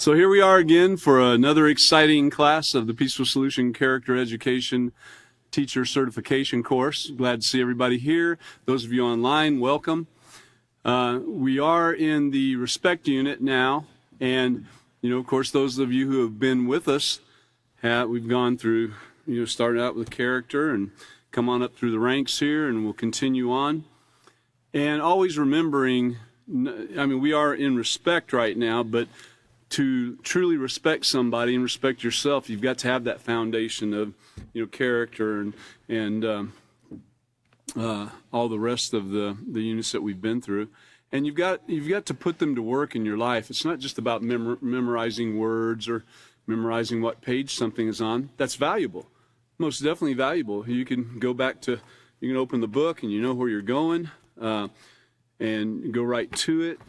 So here we are again for another exciting class of the Peaceful Solution Character Education Teacher Certification course. Glad to see everybody here. Those of you online, welcome. We are in the respect unit now, and of course, those of you who have been with us, we've gone through, started out with character and come on up through the ranks here, and we'll continue on. And always remembering, we are in respect right now, but to truly respect somebody and respect yourself, you've got to have that foundation of, character and all the rest of the units that we've been through. And you've got to put them to work in your life. It's not just about memorizing words or memorizing what page something is on. That's valuable, most definitely valuable. You can go back to, you can open the book and you know where you're going, and go right to it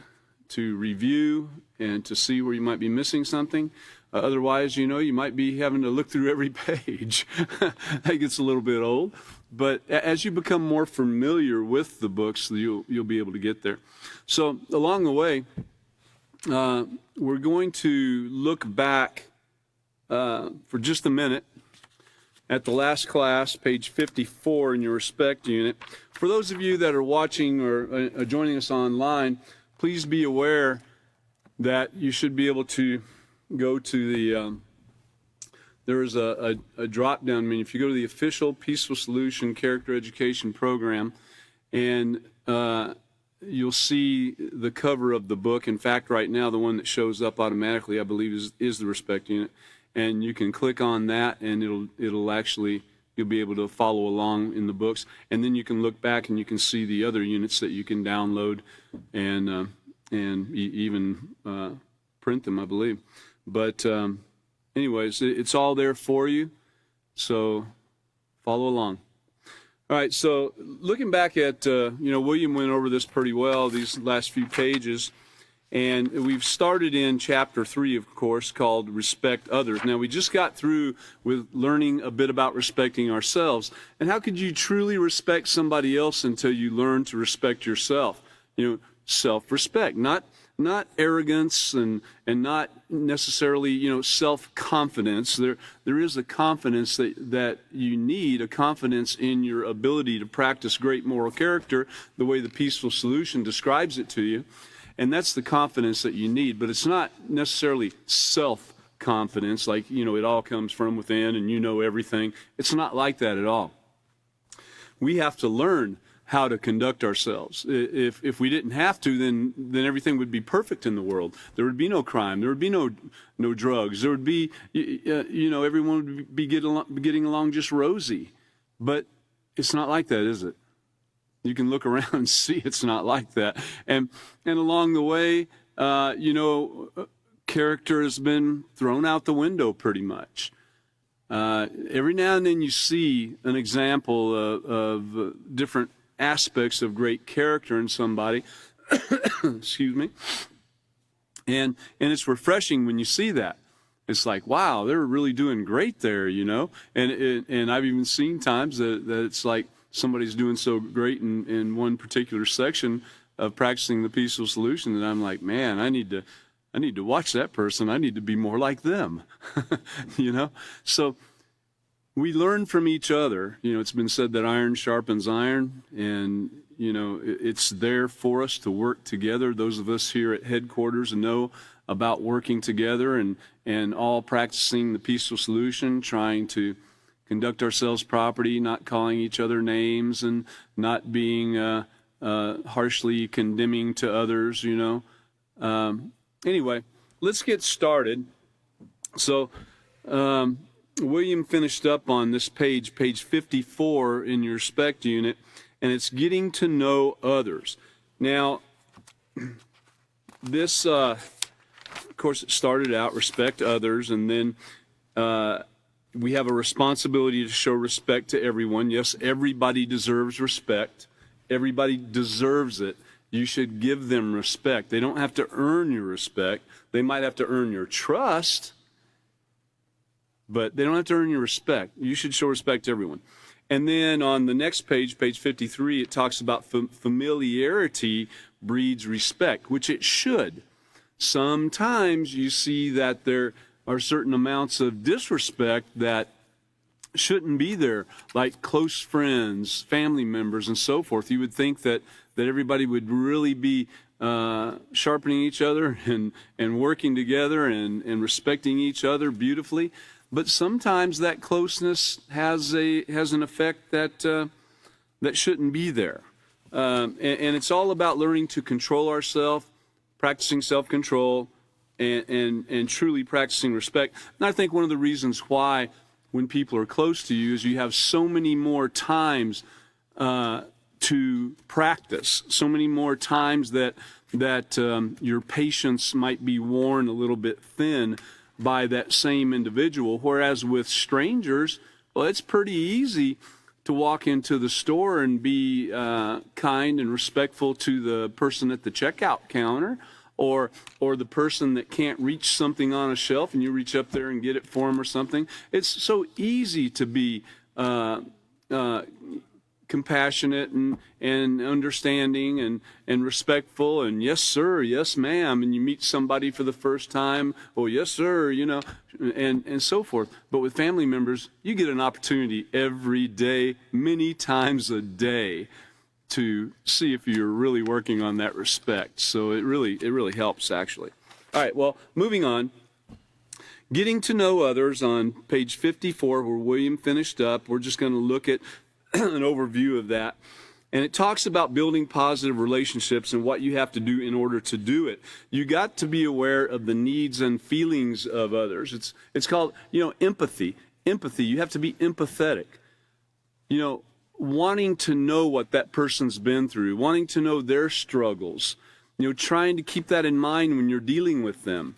to review and to see where you might be missing something. Otherwise, you might be having to look through every page. That gets a little bit old. But as you become more familiar with the books, you'll be able to get there. So along the way, we're going to look back for just a minute at the last class, page 54 in your respect unit. For those of you that are watching or joining us online, please be aware that you should be able to go to the, there is a drop-down menu. If you go to the official Peaceful Solution Character Education Program, and you'll see the cover of the book. In fact, right now, the one that shows up automatically, I believe, is the respect unit. And you can click on that, and it'll actually, you'll be able to follow along in the books. And then you can look back and you can see the other units that you can download and even print them, I believe. But anyways, it's all there for you, so follow along. All right, so looking back at, William went over this pretty well, these last few pages, and we've started in chapter 3, of course, called Respect Others. Now, we just got through with learning a bit about respecting ourselves, and how could you truly respect somebody else until you learn to respect yourself? Self-respect, not arrogance and not necessarily, self-confidence. There is a confidence that you need, a confidence in your ability to practice great moral character, the way the Peaceful Solution describes it to you. And that's the confidence that you need, but it's not necessarily self-confidence, like, it all comes from within and you know everything. It's not like that at all. We have to learn how to conduct ourselves. If we didn't have to, then everything would be perfect in the world. There would be no crime. There would be no drugs. There would be, everyone would be getting along just rosy. But it's not like that, is it? You can look around and see it's not like that. And along the way, character has been thrown out the window pretty much. Every now and then you see an example of different aspects of great character in somebody. Excuse me. And it's refreshing when you see that. It's like, wow, they're really doing great there, And I've even seen times that it's like somebody's doing so great in one particular section of practicing the Peaceful Solution that I'm like, man, I need to watch that person. I need to be more like them. So we learn from each other. It's been said that iron sharpens iron, and it's there for us to work together. Those of us here at headquarters know about working together and all practicing the Peaceful Solution, trying to conduct ourselves properly, not calling each other names and not being harshly condemning to others, Anyway, let's get started. So William finished up on this page 54 in your respect unit, and it's getting to know others. Now, this, of course, it started out respect others, and then we have a responsibility to show respect to everyone. Yes, everybody deserves respect. Everybody deserves it. You should give them respect. They don't have to earn your respect. They might have to earn your trust, but they don't have to earn your respect. You should show respect to everyone. And then on the next page, page 53, it talks about familiarity breeds respect, which it should. Sometimes you see that there are certain amounts of disrespect that shouldn't be there, like close friends, family members, and so forth. You would think that everybody would really be sharpening each other and working together and respecting each other beautifully. But sometimes that closeness has an effect that shouldn't be there. And it's all about learning to control ourselves, practicing self-control, and truly practicing respect. And I think one of the reasons why when people are close to you is you have so many more times to practice, so many more times that your patience might be worn a little bit thin by that same individual. Whereas with strangers, well, it's pretty easy to walk into the store and be kind and respectful to the person at the checkout counter, or the person that can't reach something on a shelf and you reach up there and get it for them or something. It's so easy to be compassionate and understanding and respectful, and yes sir, yes ma'am, and you meet somebody for the first time, oh yes sir, and so forth. But with family members, you get an opportunity every day, many times a day, to see if you're really working on that respect. So it really helps, actually. All right, well, moving on. Getting to know others on page 54, where William finished up. We're just going to look at an overview of that. And it talks about building positive relationships and what you have to do in order to do it. You got to be aware of the needs and feelings of others. It's called, empathy. Empathy, you have to be empathetic. Wanting to know what that person's been through, wanting to know their struggles, trying to keep that in mind when you're dealing with them.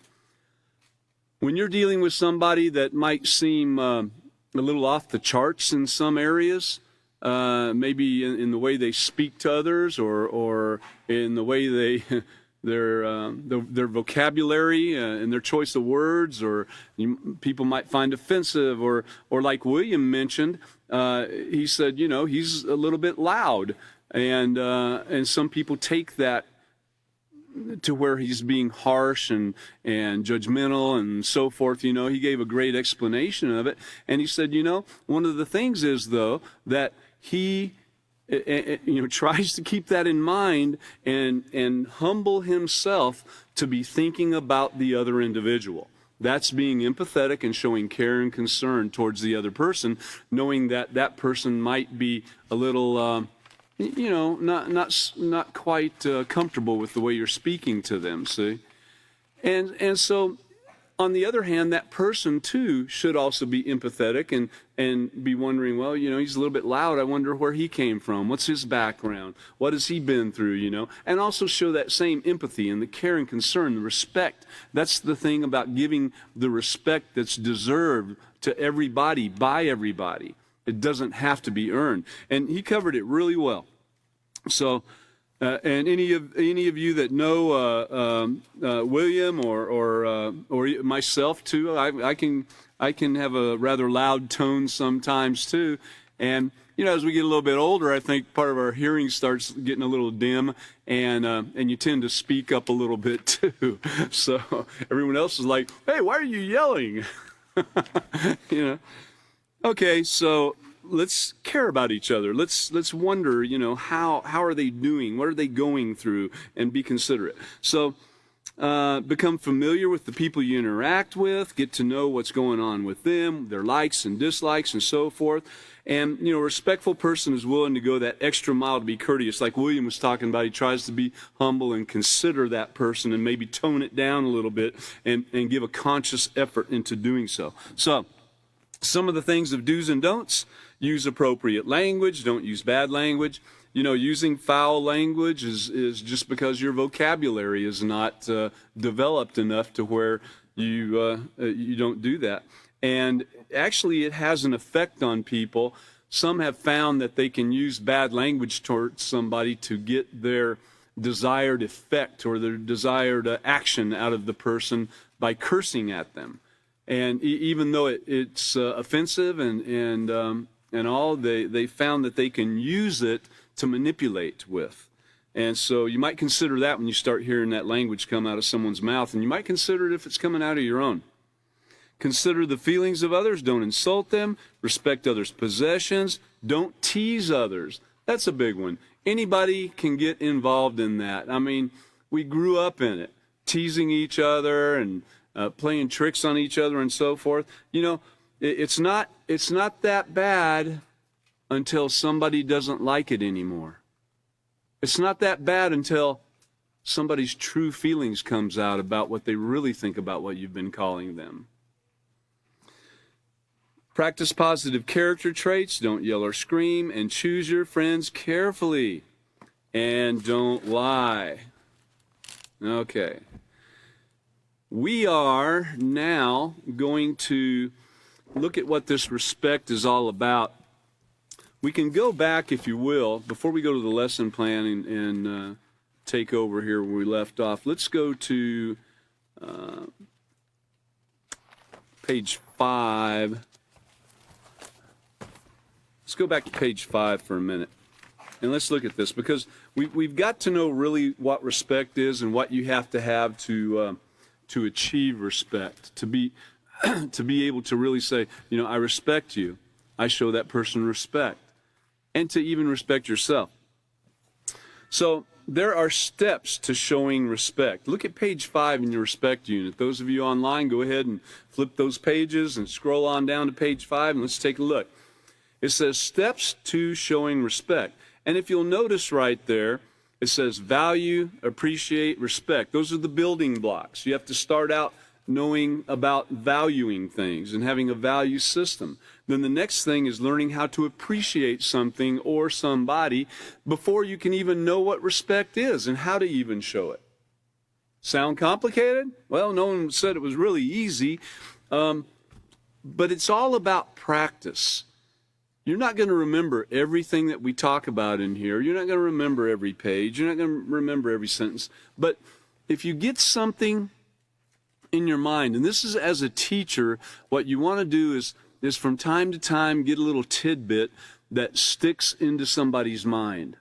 When you're dealing with somebody that might seem a little off the charts in some areas, maybe in the way they speak to others, or in the way their vocabulary and their choice of words, or people might find offensive, or like William mentioned, he said, he's a little bit loud, and some people take that to where he's being harsh and judgmental and so forth. He gave a great explanation of it, and he said, one of the things is, though, that he tries to keep that in mind and humble himself to be thinking about the other individual. That's being empathetic and showing care and concern towards the other person, knowing that that person might be a little, not quite comfortable with the way you're speaking to them. See, and so, on the other hand, that person too should also be empathetic and be wondering, well, he's a little bit loud. I wonder where he came from. What's his background? What has he been through? And also show that same empathy and the care and concern, the respect. That's the thing about giving the respect that's deserved to everybody by everybody. It doesn't have to be earned. And he covered it really well. So, and any of you that know William or myself too, I can have a rather loud tone sometimes too. And as we get a little bit older, I think part of our hearing starts getting a little dim, and you tend to speak up a little bit too. So everyone else is like, "Hey, why are you yelling?" Okay, so let's care about each other. Let's wonder, how are they doing? What are they going through? And be considerate. So become familiar with the people you interact with. Get to know what's going on with them, their likes and dislikes, and so forth. And, a respectful person is willing to go that extra mile to be courteous. Like William was talking about, he tries to be humble and consider that person and maybe tone it down a little bit and give a conscious effort into doing so. So some of the things of do's and don'ts: use appropriate language, don't use bad language. Using foul language is just because your vocabulary is not developed enough to where you don't do that. And actually, it has an effect on people. Some have found that they can use bad language towards somebody to get their desired effect or their desired action out of the person by cursing at them. And even though it's offensive and all, they found that they can use it to manipulate with. And so you might consider that when you start hearing that language come out of someone's mouth, and you might consider it if it's coming out of your own. Consider the feelings of others. Don't insult them. Respect others' possessions. Don't tease others. That's a big one. Anybody can get involved in that. I mean, we grew up in it, teasing each other and playing tricks on each other and so forth. You know, it's not that bad until somebody doesn't like it anymore. It's not that bad until somebody's true feelings comes out about what they really think about what you've been calling them. Practice positive character traits. Don't yell or scream, and choose your friends carefully. And don't lie. Okay. We are now going to look at what this respect is all about. We can go back, if you will, before we go to the lesson plan and take over here where we left off. Let's go to page 5. Let's go back to page 5 for a minute, and let's look at this, because we've got to know really what respect is and what you have to achieve respect, to be able to really say, you know, I respect you. I show that person respect, and to even respect yourself. So there are steps to showing respect. Look at page 5 in your respect unit. Those of you online, go ahead and flip those pages and scroll on down to page 5, and let's take a look. It says steps to showing respect. And if you'll notice right there, it says value, appreciate, respect. Those are the building blocks. You have to start out knowing about valuing things and having a value system. Then the next thing is learning how to appreciate something or somebody before you can even know what respect is and how to even show it. Sound complicated? Well, no one said it was really easy, but it's all about practice. You're not going to remember everything that we talk about in here. You're not going to remember every page. You're not going to remember every sentence. But if you get something in your mind, and this is as a teacher, what you want to do is from time to time get a little tidbit that sticks into somebody's mind.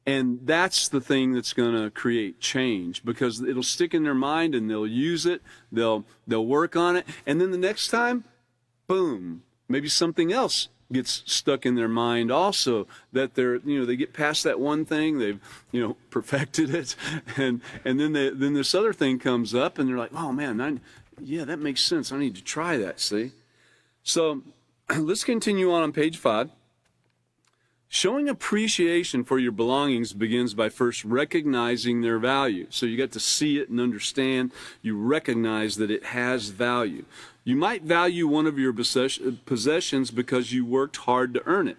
And that's the thing that's going to create change, because it'll stick in their mind and they'll use it, they'll work on it, and then the next time, boom, maybe something else gets stuck in their mind also, that they get past that one thing, they've perfected it, and then this other thing comes up and they're like, oh man, yeah, that makes sense, I need to try that. See, so let's continue on page 5. Showing appreciation for your belongings begins by first recognizing their value. So you got to see it and understand. You recognize that it has value. You might value one of your possessions because you worked hard to earn it.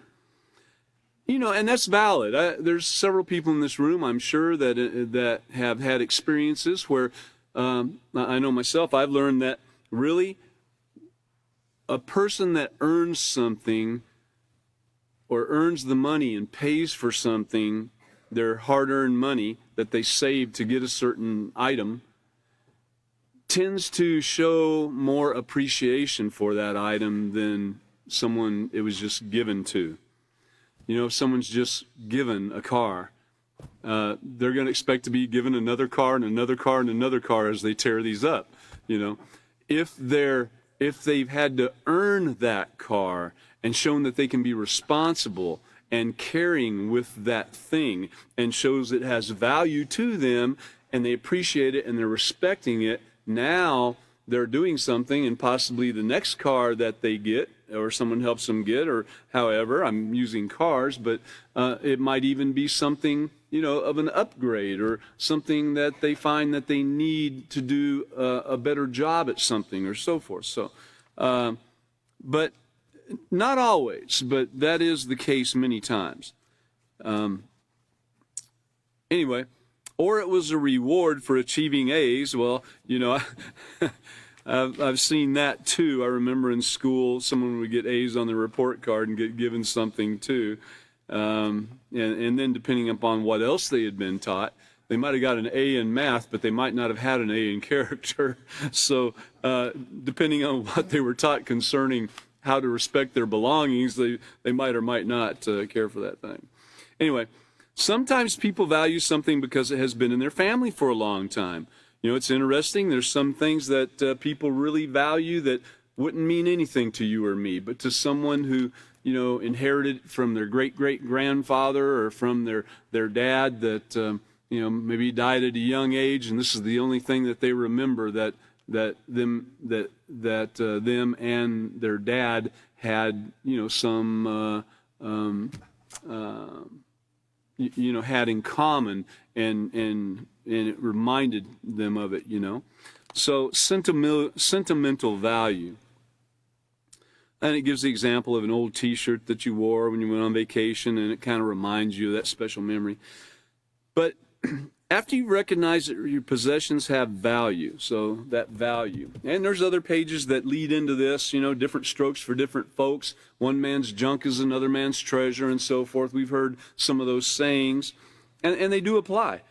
And that's valid. There's several people in this room, I'm sure, that have had experiences where, I know myself, I've learned that really a person that earns something or earns the money and pays for something, their hard-earned money that they saved to get a certain item, tends to show more appreciation for that item than someone it was just given to. If someone's just given a car, they're going to expect to be given another car and another car and another car as they tear these up. If they've had to earn that car and shown that they can be responsible and caring with that thing, and shows it has value to them, and they appreciate it and they're respecting it, now they're doing something, and possibly the next car that they get, or someone helps them get, or however, I'm using cars, but it might even be something, of an upgrade, or something that they find that they need to do a better job at something, or so forth. So, but not always, but that is the case many times. Anyway, or it was a reward for achieving A's. Well, I've seen that too. I remember in school, someone would get A's on their report card and get given something too. And then depending upon what else they had been taught, they might have got an A in math, but they might not have had an A in character. So depending on what they were taught concerning how to respect their belongings, they might or might not care for that thing. Anyway, Sometimes people value something because it has been in their family for a long time. You know, it's interesting. There's some things that people really value that wouldn't mean anything to you or me, but to someone who, you know, inherited from their great-great-grandfather or from their dad that, you know, maybe died at a young age, and this is the only thing that they remember that them and their dad had, you know, some you know, had in common, and it reminded them of it, you know. So sentimental value. And it gives the example of an old T-shirt that you wore when you went on vacation, and it kind of reminds you of that special memory. But after you recognize that your possessions have value, so that value. And there's other pages that lead into this, you know, different strokes for different folks. One man's junk is another man's treasure, and so forth. We've heard some of those sayings, and they do apply.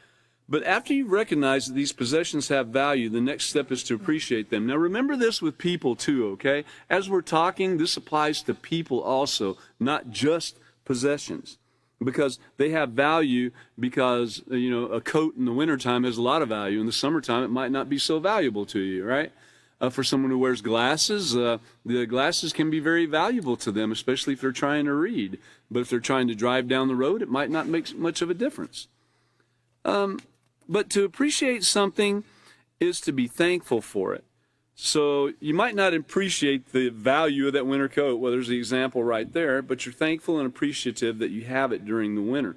But after you recognize that these possessions have value, the next step is to appreciate them. Now remember this with people too, okay? As we're talking, this applies to people also, not just possessions. Because they have value because, you know, a coat in the wintertime has a lot of value. In the summertime, it might not be so valuable to you, right? For someone who wears glasses, the glasses can be very valuable to them, especially if they're trying to read. But if they're trying to drive down the road, it might not make much of a difference. But to appreciate something is to be thankful for it. So you might not appreciate the value of that winter coat. Well, there's the example right there, but you're thankful and appreciative that you have it during the winter.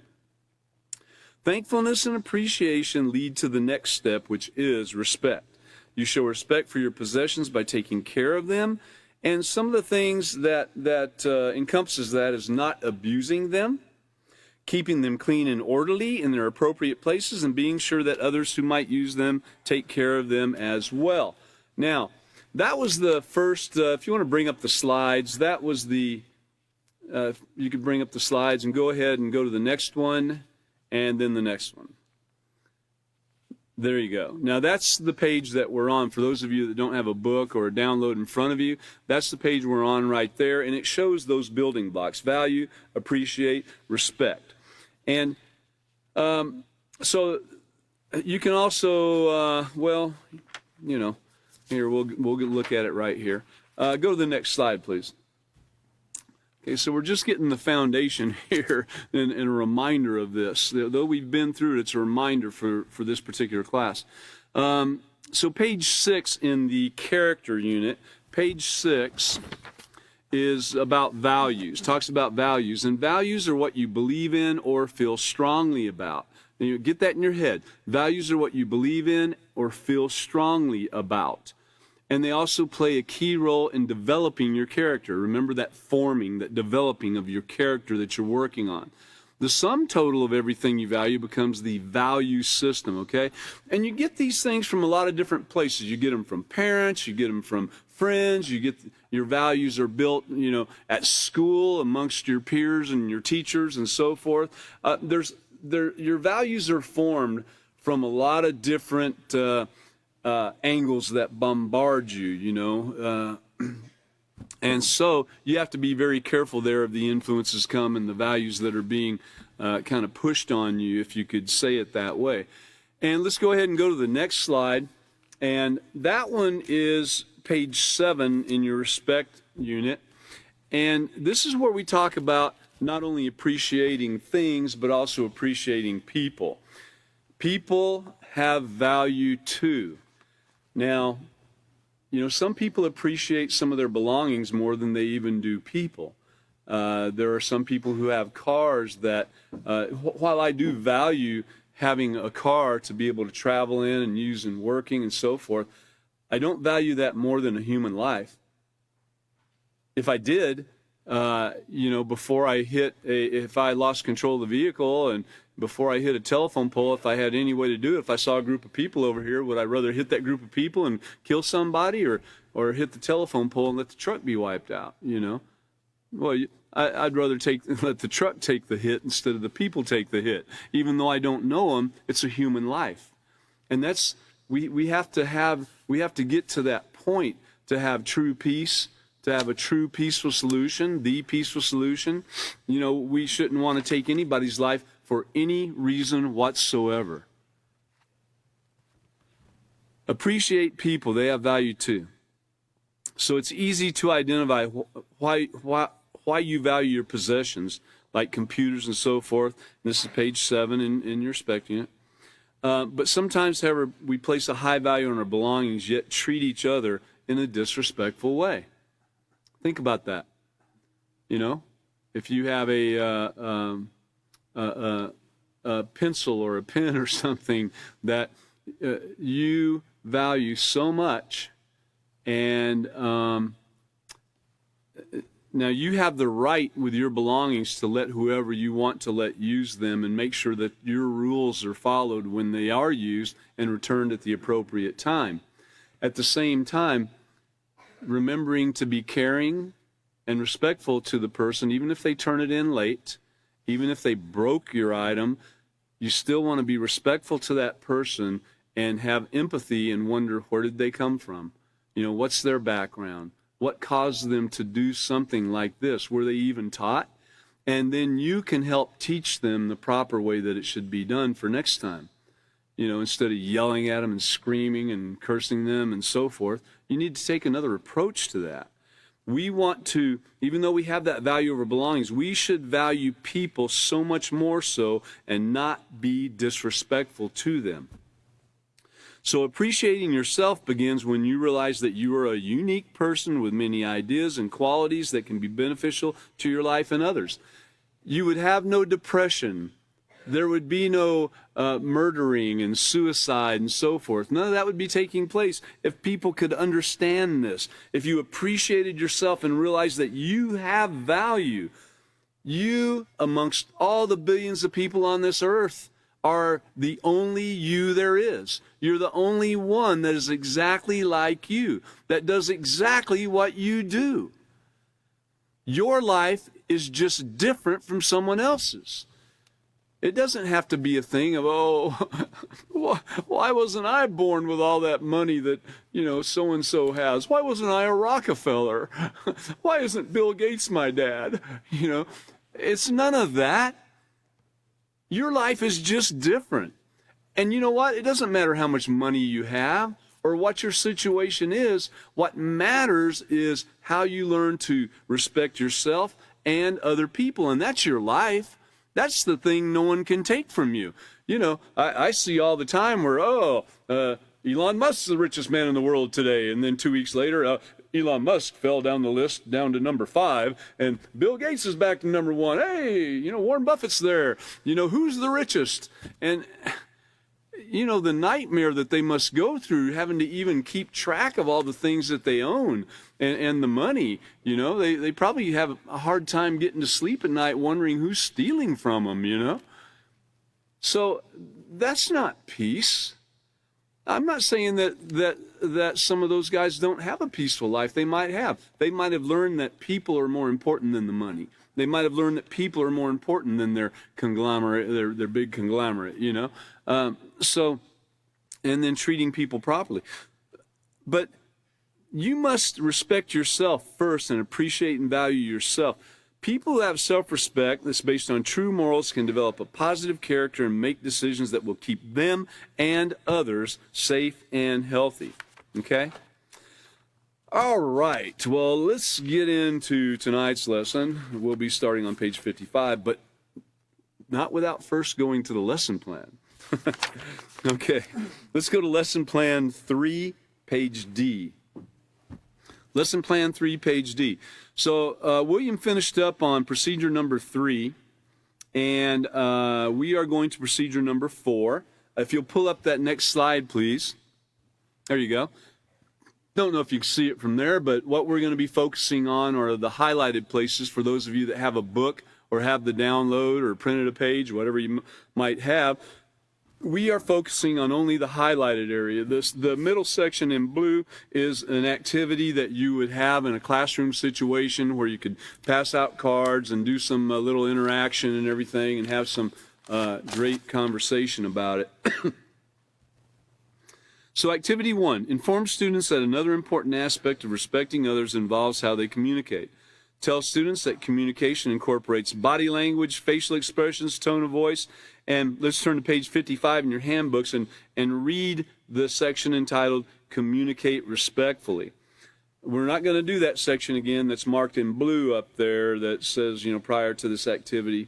Thankfulness and appreciation lead to the next step, which is respect. You show respect for your possessions by taking care of them. And some of the things that encompasses that is not abusing them, keeping them clean and orderly in their appropriate places, and being sure that others who might use them take care of them as well. Now, that was the first, if you want to bring up the slides, that was the, you could bring up the slides and go ahead and go to the next one, and then the next one. There you go. Now, that's the page that we're on. For those of you that don't have a book or a download in front of you, that's the page we're on right there, and it shows those building blocks: value, appreciate, respect. And so you can also, well, you know, here, we'll look at it right here. Go to the next slide, please. Okay, so we're just getting the foundation here and a reminder of this. Though we've been through it, it's a reminder for this particular class. So page 6 in the character unit, page 6 is about values, talks about values. And values are what you believe in or feel strongly about. And you get that in your head. Values are what you believe in or feel strongly about. And they also play a key role in developing your character. Remember that forming, that developing of your character that you're working on. The sum total of everything you value becomes the value system, okay? And you get these things from a lot of different places. You get them from parents, you get them from friends, you get your values are built, you know, at school amongst your peers and your teachers and so forth. Your values are formed from a lot of different angles that bombard you, you know. And so you have to be very careful there of the influences come and the values that are being kind of pushed on you, if you could say it that way. And let's go ahead and go to the next slide. And that one is page 7 in your respect unit. And this is where we talk about not only appreciating things, but also appreciating people. People have value too. Now, you know, some people appreciate some of their belongings more than they even do people. There are some people who have cars that, while I do value having a car to be able to travel in and use in working and so forth, I don't value that more than a human life. If I did, you know, before I if I lost control of the vehicle and before I hit a telephone pole, if I had any way to do it, if I saw a group of people over here, would I rather hit that group of people and kill somebody or hit the telephone pole and let the truck be wiped out, you know? Well, I'd rather let the truck take the hit instead of the people take the hit. Even though I don't know them, it's a human life. And that's, we have to get to that point to have true peace, to have a true peaceful solution, the peaceful solution. You know, we shouldn't want to take anybody's life for any reason whatsoever. Appreciate people. They have value too. So it's easy to identify why you value your possessions, like computers and so forth. And this is page 7 in your spec unit. But sometimes, however, we place a high value on our belongings, yet treat each other in a disrespectful way. Think about that. You know, if you have a pencil or a pen or something that you value so much, and now you have the right with your belongings to let whoever you want to let use them, and make sure that your rules are followed when they are used and returned at the appropriate time. At the same time, remembering to be caring and respectful to the person, even if they turn it in late, even if they broke your item, you still want to be respectful to that person and have empathy and wonder, where did they come from? You know, what's their background? What caused them to do something like this? Were they even taught? And then you can help teach them the proper way that it should be done for next time. You know, instead of yelling at them and screaming and cursing them and so forth, you need to take another approach to that. We want to, even though we have that value over belongings, we should value people so much more so and not be disrespectful to them. So appreciating yourself begins when you realize that you are a unique person with many ideas and qualities that can be beneficial to your life and others. You would have no depression. There would be no murdering and suicide and so forth. None of that would be taking place if people could understand this. If you appreciated yourself and realized that you have value, you, amongst all the billions of people on this earth, are the only you there is. You're the only one that is exactly like you, that does exactly what you do. Your life is just different from someone else's. It doesn't have to be a thing of, oh, why wasn't I born with all that money that, you know, so-and-so has? Why wasn't I a Rockefeller? Why isn't Bill Gates my dad? You know, it's none of that. Your life is just different. And you know what? It doesn't matter how much money you have or what your situation is. What matters is how you learn to respect yourself and other people. And that's your life. That's the thing no one can take from you. You know, I see all the time where, Elon Musk's the richest man in the world today. And then 2 weeks later, Elon Musk fell down the list down to number 5, and Bill Gates is back to number 1. Hey, you know, Warren Buffett's there. You know, who's the richest? And, you know, the nightmare that they must go through having to even keep track of all the things that they own and the money. You know, they probably have a hard time getting to sleep at night wondering who's stealing from them, you know. So that's not peace. I'm not saying that some of those guys don't have a peaceful life. They might have. They might have learned that people are more important than the money. They might have learned that people are more important than their conglomerate, their big conglomerate, you know. So, and then treating people properly. But you must respect yourself first and appreciate and value yourself. People who have self-respect that's based on true morals can develop a positive character and make decisions that will keep them and others safe and healthy. Okay? All right. Well, let's get into tonight's lesson. We'll be starting on page 55, but not without first going to the lesson plan. Okay. Let's go to lesson plan 3, page D. Lesson plan 3, page D. So William finished up on procedure number 3, and we are going to procedure number 4. If you'll pull up that next slide, please. There you go. Don't know if you can see it from there, but what we're going to be focusing on are the highlighted places for those of you that have a book or have the download or printed a page, whatever you might have. We are focusing on only the highlighted area. The middle section in blue is an activity that you would have in a classroom situation where you could pass out cards and do some little interaction and everything and have some great conversation about it. So activity 1, inform students that another important aspect of respecting others involves how they communicate. Tell students that communication incorporates body language, facial expressions, tone of voice. And let's turn to page 55 in your handbooks and read the section entitled Communicate Respectfully. We're not going to do that section again that's marked in blue up there that says, prior to this activity.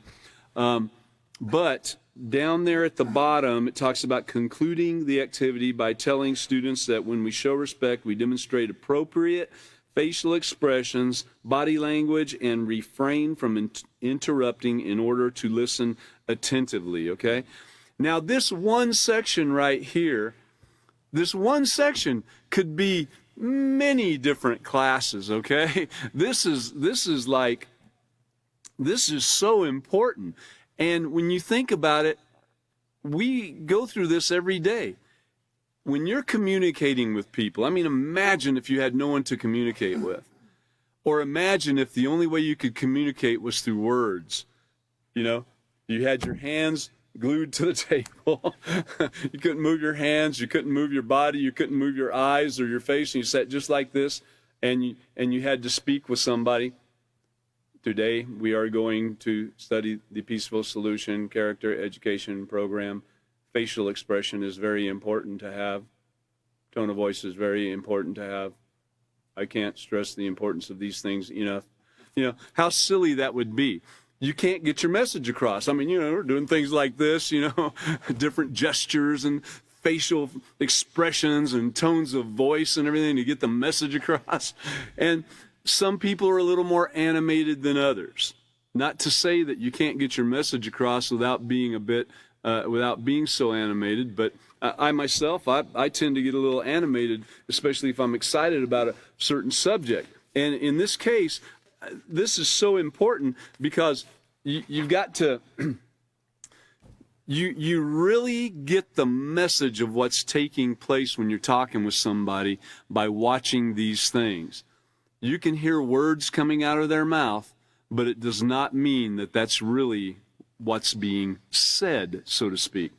But down there at the bottom, it talks about concluding the activity by telling students that when we show respect, we demonstrate appropriate facial expressions, body language, and refrain from interrupting in order to listen attentively, okay? Now, this one section right here, this one section could be many different classes, okay? This is so important. And when you think about it, we go through this every day. When you're communicating with people, imagine if you had no one to communicate with. Or imagine if the only way you could communicate was through words. You had your hands glued to the table. You couldn't move your hands, you couldn't move your body, you couldn't move your eyes or your face, and you sat just like this, and you had to speak with somebody. Today, we are going to study the Peaceful Solution Character Education Program. Facial expression is very important to have. Tone of voice is very important to have. I can't stress the importance of these things enough. How silly that would be. You can't get your message across. We're doing things like this, different gestures and facial expressions and tones of voice and everything to get the message across. And some people are a little more animated than others. Not to say that you can't get your message across without being without being so animated, but I myself, I tend to get a little animated, especially if I'm excited about a certain subject. And in this case, this is so important because you've got to, you really get the message of what's taking place when you're talking with somebody by watching these things. You can hear words coming out of their mouth, but it does not mean that that's really what's being said, so to speak.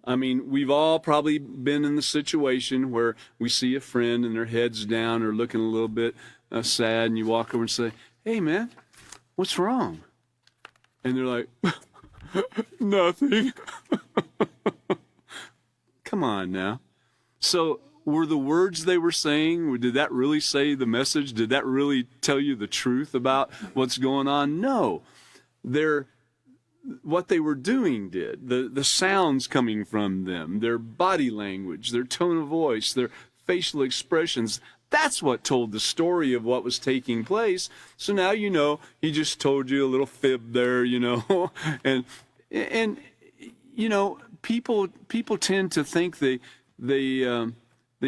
We've all probably been in the situation where we see a friend and their head's down or looking a little bit sad, and you walk over and say, "Hey, man, what's wrong?" And they're like, "Nothing." Come on now. So were the words they were saying, did that really say the message? Did that really tell you the truth about what's going on? No. What they were doing did. The sounds coming from them, their body language, their tone of voice, their facial expressions, that's what told the story of what was taking place. So now he just told you a little fib there, and people tend to think they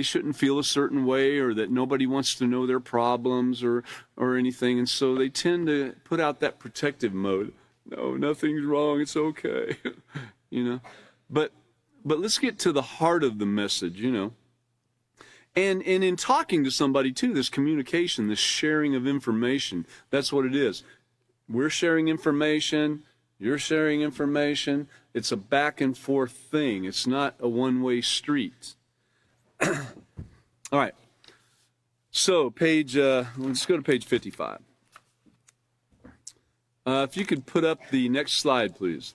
shouldn't feel a certain way, or that nobody wants to know their problems or anything, and so they tend to put out that protective mode. No, nothing's wrong, it's okay. But let's get to the heart of the message, And in talking to somebody too, this communication, this sharing of information, that's what it is. We're sharing information, you're sharing information. It's a back and forth thing. It's not a one-way street. All right. So let's go to page 55. If you could put up the next slide, please.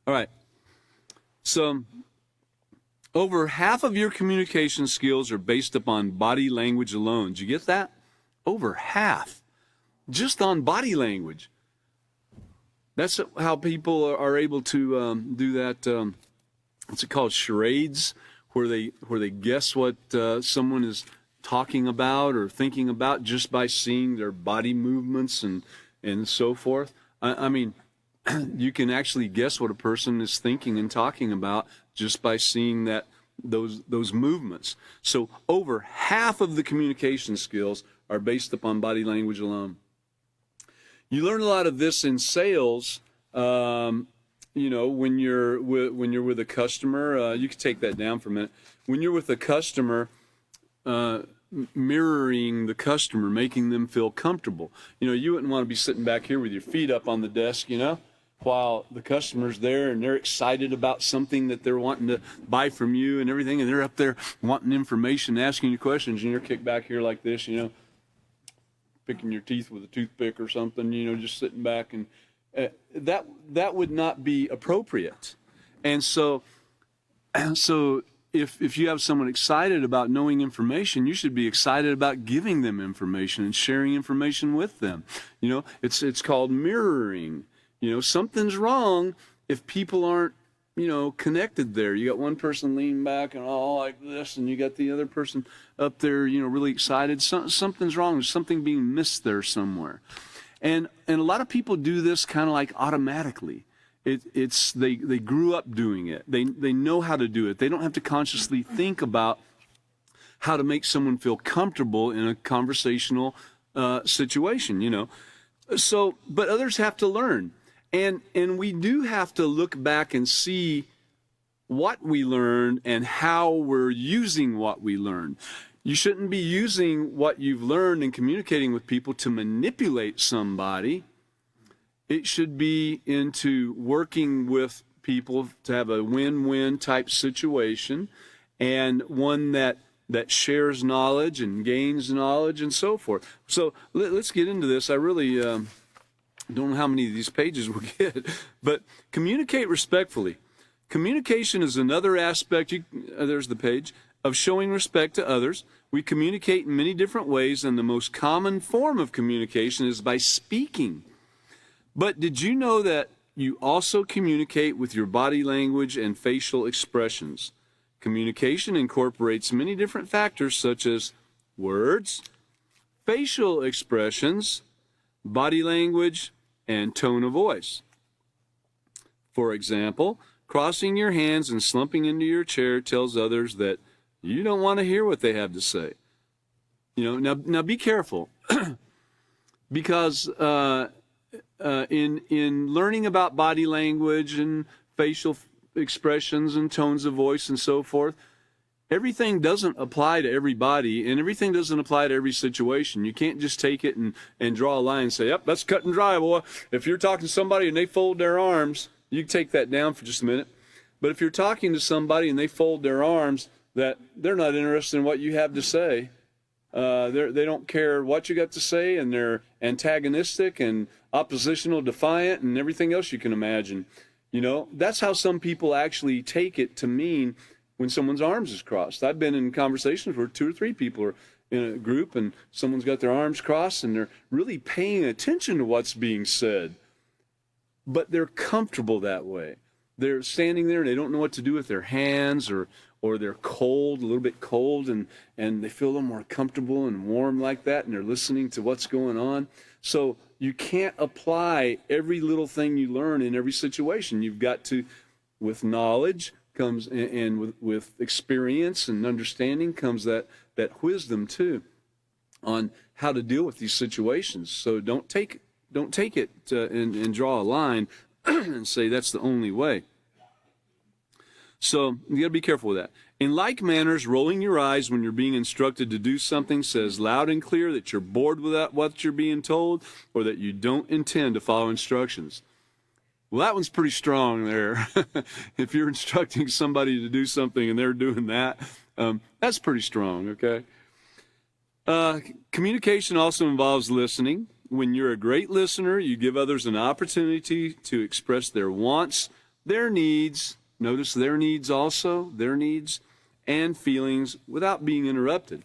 All right. So over half of your communication skills are based upon body language alone. Did you get that? Over half. Just on body language. That's how people are able to do that. What's it called? Charades, where they guess what someone is talking about or thinking about just by seeing their body movements and so forth. You can actually guess what a person is thinking and talking about just by seeing those movements. So over half of the communication skills are based upon body language alone. You learn a lot of this in sales. When you're with a customer, you can take that down for a minute. When you're with a customer, mirroring the customer, making them feel comfortable. You wouldn't want to be sitting back here with your feet up on the desk, while the customer's there and they're excited about something that they're wanting to buy from you and everything, and they're up there wanting information, asking you questions, and you're kicked back here like this, picking your teeth with a toothpick or something, just sitting back, and that would not be appropriate. And so if you have someone excited about knowing information, you should be excited about giving them information and sharing information with them. It's called mirroring. Something's wrong if people aren't, connected there. You got one person leaning back and all like this, and you got the other person up there, really excited. Something's wrong. There's something being missed there somewhere. And a lot of people do this kind of like automatically. They grew up doing it. They know how to do it. They don't have to consciously think about how to make someone feel comfortable in a conversational situation, So, but others have to learn. And we do have to look back and see what we learned and how we're using what we learned. You shouldn't be using what you've learned and communicating with people to manipulate somebody. It should be into working with people to have a win-win type situation, and one that shares knowledge and gains knowledge and so forth. So let's get into this. I really don't know how many of these pages we'll get, but communicate respectfully. Communication is another aspect, there's the page, of showing respect to others. We communicate in many different ways, and the most common form of communication is by speaking. But did you know that you also communicate with your body language and facial expressions? Communication incorporates many different factors such as words, facial expressions, body language, and tone of voice. For example, crossing your hands and slumping into your chair tells others that you don't want to hear what they have to say. Now be careful because in learning about body language and facial expressions and tones of voice and so forth, everything doesn't apply to everybody, and everything doesn't apply to every situation. You can't just take it and draw a line and say, yep, that's cut and dry, boy. If you're talking to somebody and they fold their arms, you can take that down for just a minute. But if you're talking to somebody and they fold their arms, that they're not interested in what you have to say. They don't care what you got to say, and they're antagonistic and oppositional, defiant, and everything else you can imagine. That's how some people actually take it to mean when someone's arms is crossed. I've been in conversations where 2 or 3 people are in a group and someone's got their arms crossed and they're really paying attention to what's being said, but they're comfortable that way. They're standing there and they don't know what to do with their hands, or they're cold, a little bit cold, and they feel a little more comfortable and warm like that, and they're listening to what's going on. So you can't apply every little thing you learn in every situation. You've got to, with knowledge comes, and with experience and understanding comes that wisdom too on how to deal with these situations. So don't take it and draw a line and say that's the only way. So you got to be careful with that. In like manners, rolling your eyes when you're being instructed to do something says loud and clear that you're bored with what you're being told, or that you don't intend to follow instructions. Well, that one's pretty strong there. If you're instructing somebody to do something and they're doing that, that's pretty strong, okay? Communication also involves listening. When you're a great listener, you give others an opportunity to express their wants, their needs, notice their needs also, their needs and feelings without being interrupted.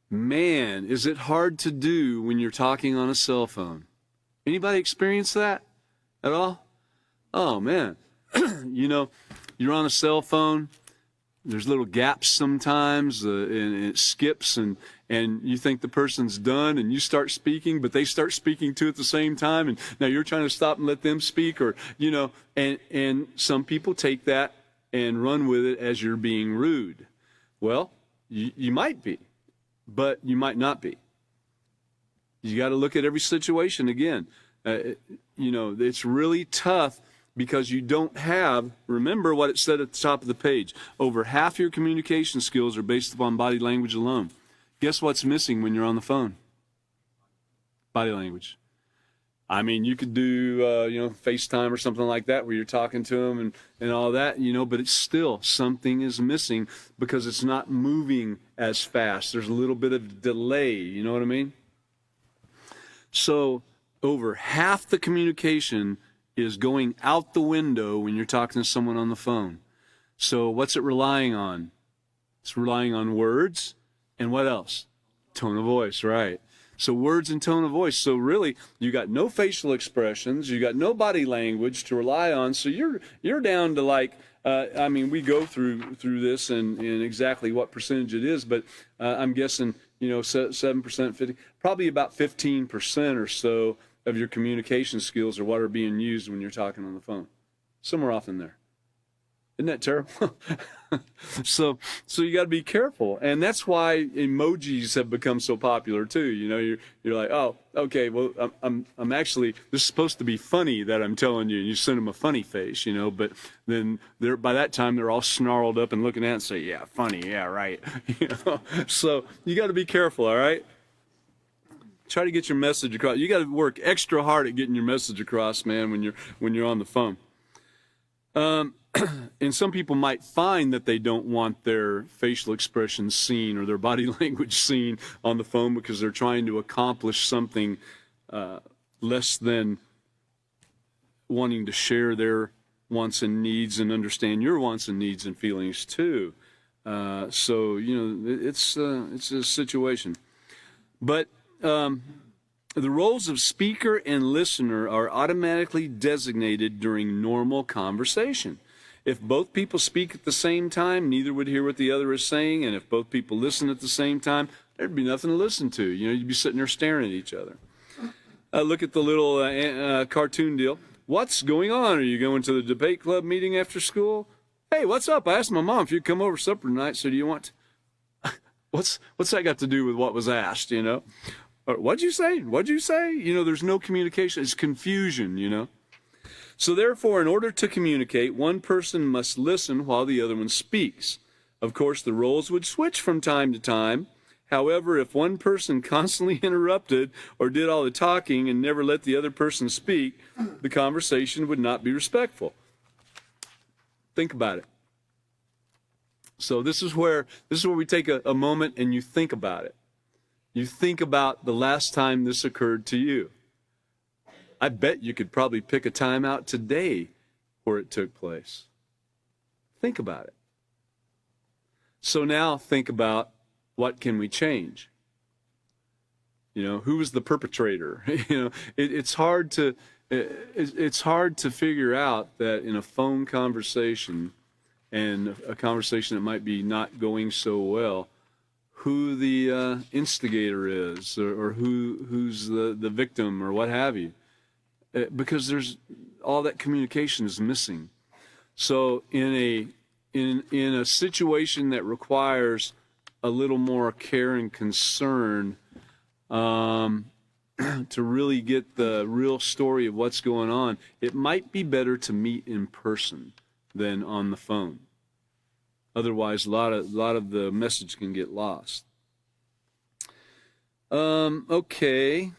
Man, is it hard to do when you're talking on a cell phone. Anybody experience that at all? Oh, man. You're on a cell phone. There's little gaps sometimes, and it skips, and you think the person's done, and you start speaking, but they start speaking too at the same time, and now you're trying to stop and let them speak, or and some people take that and run with it as you're being rude. Well, you might be, but you might not be. You got to look at every situation again. It's really tough. Because you don't have, remember what it said at the top of the page, over half your communication skills are based upon body language alone. Guess what's missing when you're on the phone? Body language. I mean, you could do, FaceTime or something like that where you're talking to them and all that, but it's still something is missing because it's not moving as fast. There's a little bit of delay, you know what I mean? So over half the communication is going out the window when you're talking to someone on the phone. So what's it relying on? It's relying on words and what else? Tone of voice, right? So words and tone of voice. So really, you got no facial expressions, you got no body language to rely on. So you're down to like, we go through this and exactly what percentage it is, but I'm guessing 7%, 50, probably about 15% or so of your communication skills are what are being used when you're talking on the phone. Somewhere off in there. Isn't that terrible? So you got to be careful, and that's why emojis have become so popular too. You're like, oh, okay, well, I'm actually, this is supposed to be funny that I'm telling you, and you send them a funny face, but then by that time they're all snarled up and looking at it and say, yeah, funny, yeah, right. So you got to be careful, all right? Try to get your message across. You got to work extra hard at getting your message across, man, when you're on the phone. And some people might find that they don't want their facial expressions seen or their body language seen on the phone because they're trying to accomplish something less than wanting to share their wants and needs and understand your wants and needs and feelings too. So it's a situation. But the roles of speaker and listener are automatically designated during normal conversation. If both people speak at the same time, neither would hear what the other is saying, and if both people listen at the same time, there'd be nothing to listen to. You'd be sitting there staring at each other. Look at the little cartoon deal. What's going on? Are you going to the debate club meeting after school? Hey, what's up? I asked my mom if you'd come over to supper tonight, so do you want to... What's that got to do with what was asked, Or, what'd you say? What'd you say? There's no communication. It's confusion, So therefore, in order to communicate, one person must listen while the other one speaks. Of course, the roles would switch from time to time. However, if one person constantly interrupted or did all the talking and never let the other person speak, the conversation would not be respectful. Think about it. So this is where we take a moment and you think about it. You think about the last time this occurred to you. I bet you could probably pick a time out today where it took place. Think about it. So now think about what can we change? Who was the perpetrator? It's hard to figure out that in a phone conversation and a conversation that might be not going so well, who the instigator is or who's the victim or what have you. Because there's all that communication is missing. So in a situation that requires a little more care and concern to really get the real story of what's going on, it might be better to meet in person than on the phone. Otherwise, a lot of the message can get lost. Okay.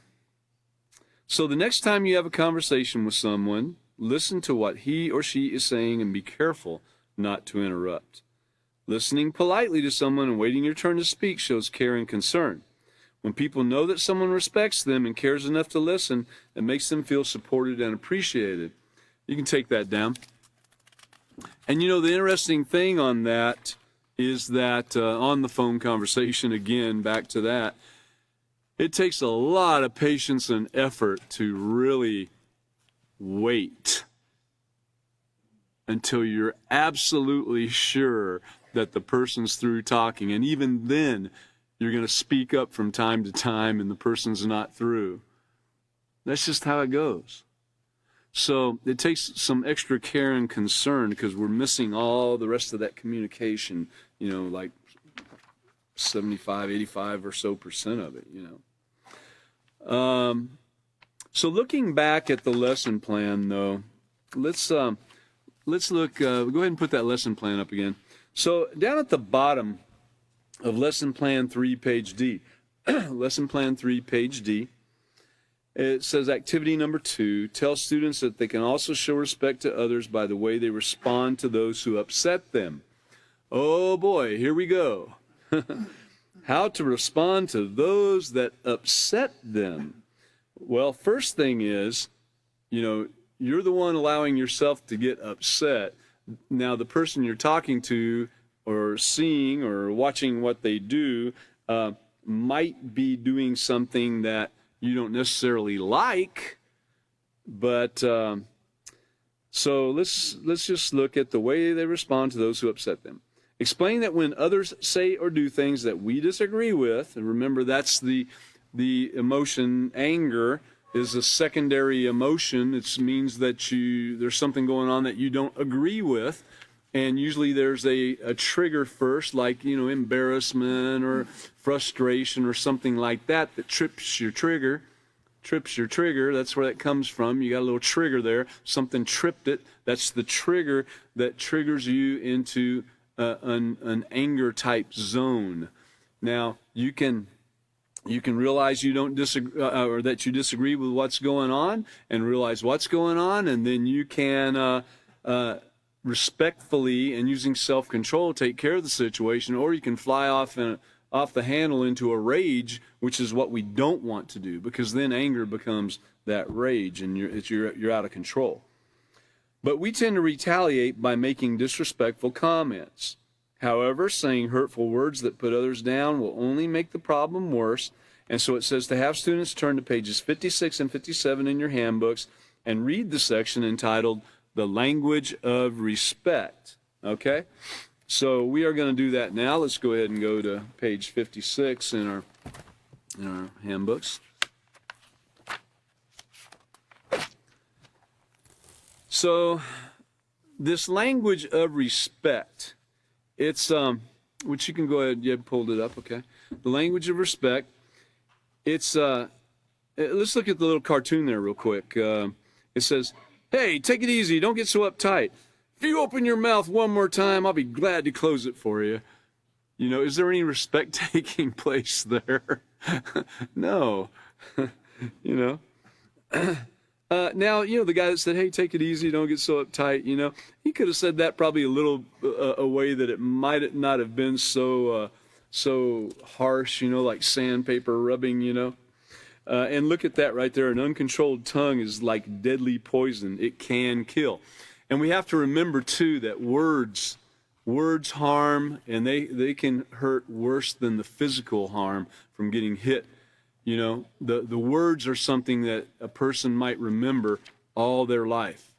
So the next time you have a conversation with someone, listen to what he or she is saying and be careful not to interrupt. Listening politely to someone and waiting your turn to speak shows care and concern. When people know that someone respects them and cares enough to listen, it makes them feel supported and appreciated. You can take that down. And the interesting thing on that is that on the phone conversation, again, back to that, it takes a lot of patience and effort to really wait until you're absolutely sure that the person's through talking. And even then, you're going to speak up from time to time and the person's not through. That's just how it goes. So it takes some extra care and concern because we're missing all the rest of that communication, like 75, 85 or so percent of it, So looking back at the lesson plan, though, let's look, go ahead and put that lesson plan up again. So down at the bottom of lesson plan 3, page D, lesson plan 3, page D, it says activity number 2, tell students that they can also show respect to others by the way they respond to those who upset them. Oh boy, here we go. How to respond to those that upset them. Well, first thing is, you're the one allowing yourself to get upset. Now, the person you're talking to or seeing or watching what they do might be doing something that you don't necessarily like, but so let's just look at the way they respond to those who upset them. Explain that when others say or do things that we disagree with, and remember that's the emotion, anger is a secondary emotion. It means that there's something going on that you don't agree with, and usually there's a trigger first, like embarrassment or frustration or something like that trips your trigger. That's where that comes from. You got a little trigger there. Something tripped it. That's the trigger that triggers you into an anger type zone. Now you can realize you don't disagree, or that you disagree with what's going on, and realize what's going on, and then you can respectfully and using self-control take care of the situation, or you can fly off the handle into a rage, which is what we don't want to do, because then anger becomes that rage, and you're out of control. But we tend to retaliate by making disrespectful comments. However, saying hurtful words that put others down will only make the problem worse. And so it says to have students turn to pages 56 and 57 in your handbooks and read the section entitled The Language of Respect. Okay? So we are going to do that now. Let's go ahead and go to page 56 in our handbooks. So this language of respect, it's which you can go ahead, you pulled it up, okay? The language of respect, it's let's look at the little cartoon there real quick. It says, "Hey, take it easy, don't get so uptight. If you open your mouth one more time, I'll be glad to close it for you." Is there any respect taking place there? No. Now, the guy that said, "Hey, take it easy, don't get so uptight," he could have said that probably a little a way that it might not have been so harsh, like sandpaper rubbing, and look at that right there. An uncontrolled tongue is like deadly poison. It can kill. And we have to remember, too, that words harm, and they can hurt worse than the physical harm from getting hit. The words are something that a person might remember all their life.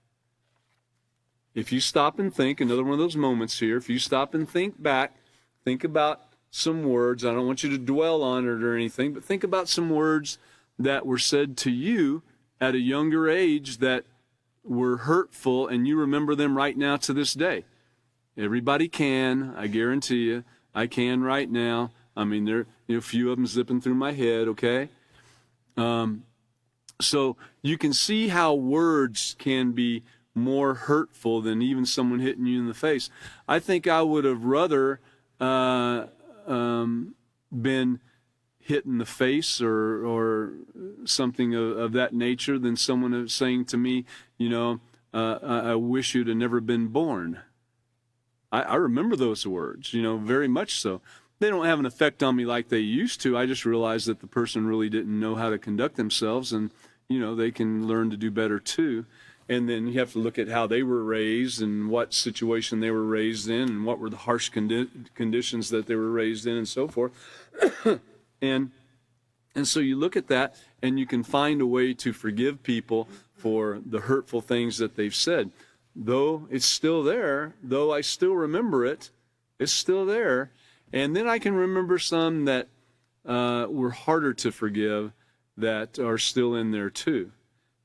If you stop and think, another one of those moments here, if you stop and think back, think about some words. I don't want you to dwell on it or anything, but think about some words that were said to you at a younger age that were hurtful, and you remember them right now to this day. Everybody can, I guarantee you. I can right now. I mean, there a few of them zipping through my head, okay? So you can see how words can be more hurtful than even someone hitting you in the face. I think I would have rather been hit in the face or something of that nature than someone saying to me, I wish you'd have never been born. I remember those words, very much so. They don't have an effect on me like they used to. I just realized that the person really didn't know how to conduct themselves, and, they can learn to do better too. And then you have to look at how they were raised and what situation they were raised in and what were the harsh conditions that they were raised in and so forth. And so you look at that, and you can find a way to forgive people for the hurtful things that they've said. Though it's still there, though I still remember it, it's still there. And then I can remember some that were harder to forgive that are still in there too.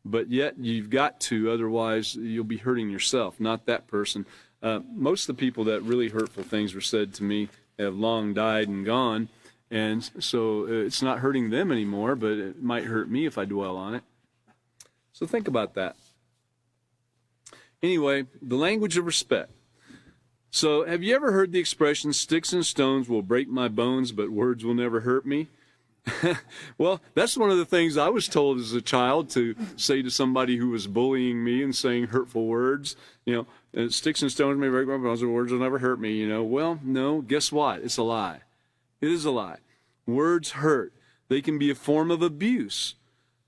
But yet you've got to, otherwise you'll be hurting yourself, not that person. Most of the people that really hurtful things were said to me have long died and gone. And so it's not hurting them anymore, but it might hurt me if I dwell on it. So think about that. Anyway, the language of respect. So have you ever heard the expression, "Sticks and stones will break my bones, but words will never hurt me"? Well, that's one of the things I was told as a child to say to somebody who was bullying me and saying hurtful words. Sticks and stones may break my bones, but words will never hurt me. Well, no, guess what? It's a lie. It is a lie. Words hurt. They can be a form of abuse.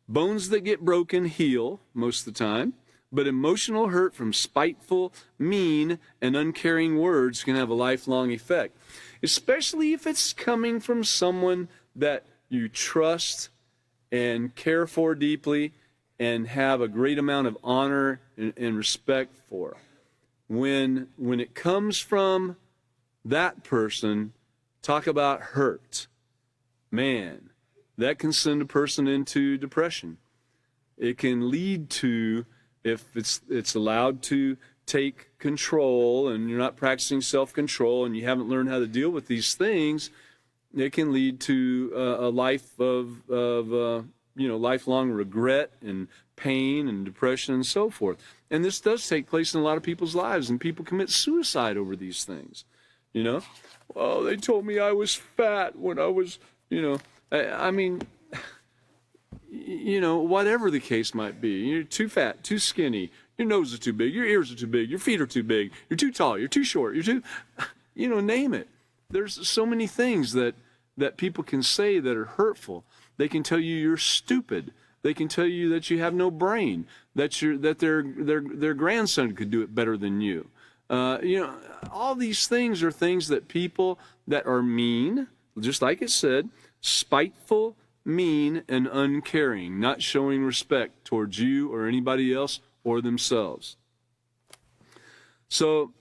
Bones that get broken heal most of the time, but emotional hurt from spiteful, mean, and uncaring words can have a lifelong effect, especially if it's coming from someone that you trust and care for deeply and have a great amount of honor and respect for. When it comes from that person, talk about hurt. Man, that can send a person into depression. It can lead to, if it's allowed to take control and you're not practicing self-control and you haven't learned how to deal with these things, it can lead to a life of lifelong regret and pain and depression and so forth. And this does take place in a lot of people's lives, and people commit suicide over these things. Oh, they told me I was fat when I was, whatever the case might be. You're too fat, too skinny, your nose is too big, your ears are too big, your feet are too big, you're too tall, you're too short, you're too, name it. There's so many things that people can say that are hurtful. They can tell you you're stupid. They can tell you that you have no brain, that their grandson could do it better than you. All these things are things that people that are mean, just like it said, spiteful, mean, and uncaring, not showing respect towards you or anybody else or themselves. So,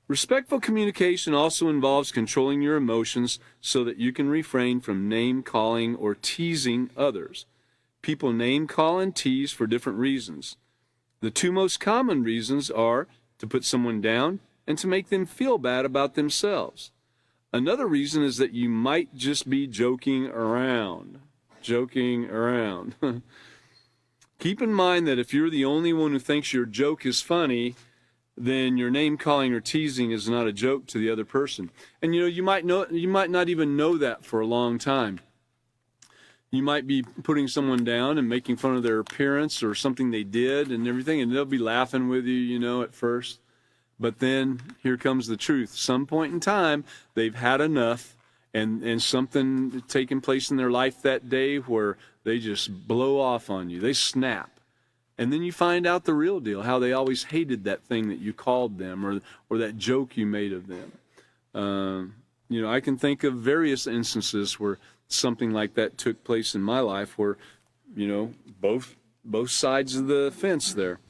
respectful communication also involves controlling your emotions so that you can refrain from name-calling or teasing others. People name-call and tease for different reasons. The two most common reasons are to put someone down and to make them feel bad about themselves. Another reason is that you might just be joking around. Keep in mind that if you're the only one who thinks your joke is funny, then your name-calling or teasing is not a joke to the other person. And you might not even know that for a long time. You might be putting someone down and making fun of their appearance or something they did and everything, and they'll be laughing with you, at first. But then here comes the truth. Some point in time, they've had enough, and something taking place in their life that day where they just blow off on you. They snap. And then you find out the real deal, how they always hated that thing that you called them or that joke you made of them. I can think of various instances where something like that took place in my life where, both sides of the fence there.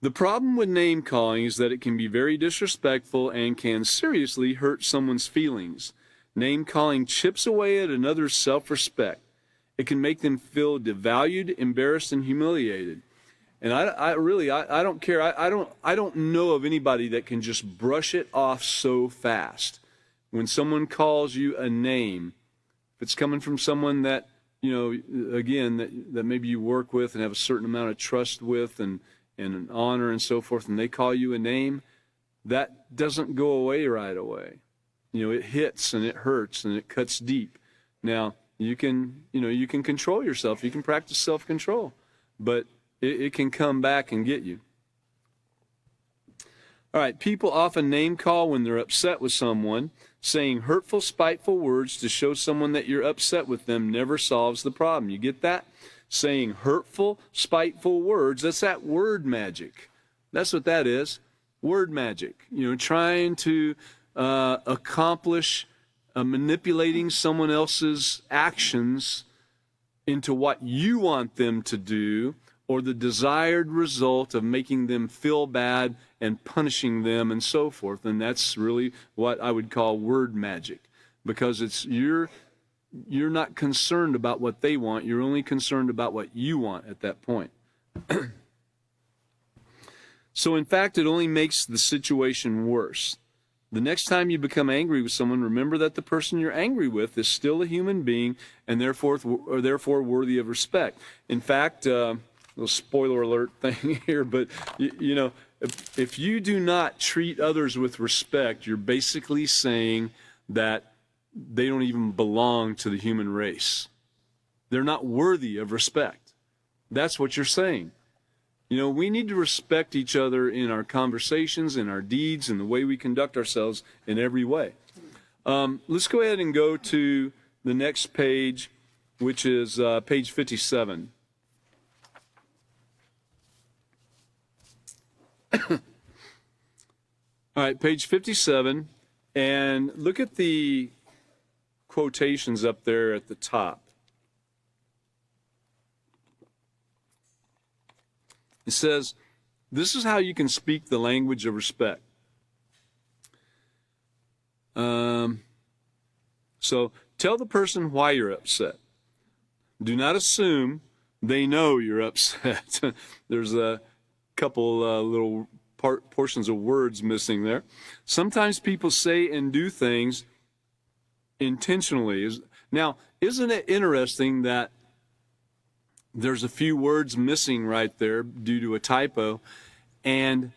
The problem with name calling is that it can be very disrespectful and can seriously hurt someone's feelings. Name calling chips away at another's self-respect. It can make them feel devalued, embarrassed, and humiliated. And I don't care. I don't know of anybody that can just brush it off so fast. When someone calls you a name, if it's coming from someone that, again, that maybe you work with and have a certain amount of trust with and an honor and so forth, and they call you a name, that doesn't go away right away. It hits and it hurts and it cuts deep. Now, you can control yourself. You can practice self-control, but it can come back and get you. All right, people often name call when they're upset with someone. Saying hurtful, spiteful words to show someone that you're upset with them never solves the problem. You get that? Saying hurtful, spiteful words, that's that word magic. That's what that is, word magic. Trying to accomplish manipulating someone else's actions into what you want them to do, or the desired result of making them feel bad and punishing them and so forth. And that's really what I would call word magic, because it's you're not concerned about what they want. You're only concerned about what you want at that point. So in fact, it only makes the situation worse. The next time you become angry with someone, remember that the person you're angry with is still a human being and therefore worthy of respect. In fact, little spoiler alert thing here, but if you do not treat others with respect, you're basically saying that they don't even belong to the human race. They're not worthy of respect. That's what you're saying. You know, we need to respect each other in our conversations, in our deeds, and the way we conduct ourselves in every way. Let's go ahead and go to the next page, which is page 57. All right, page 57, and look at the quotations up there at the top. It says, this is how you can speak the language of respect. So tell the person why you're upset. Do not assume they know you're upset. There's a couple little portions of words missing there. Sometimes people say and do things intentionally. Now, isn't it interesting that there's a few words missing right there due to a typo, and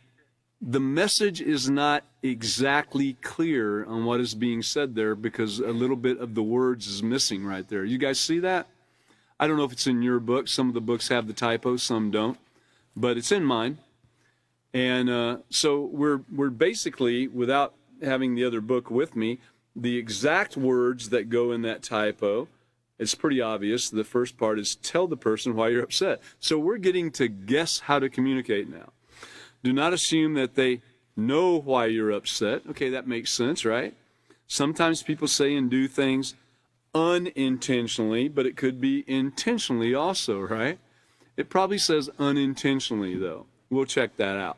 the message is not exactly clear on what is being said there because a little bit of the words is missing right there. You guys see that? I don't know if it's in your book. Some of the books have the typo, some don't, but it's in mine. And so we're basically, without having the other book with me, the exact words that go in that typo, it's pretty obvious. The first part is tell the person why you're upset. So we're getting to guess how to communicate now. Do not assume that they know why you're upset. Okay, that makes sense, right? Sometimes people say and do things unintentionally, but it could be intentionally also, right? It probably says unintentionally, though. We'll check that out.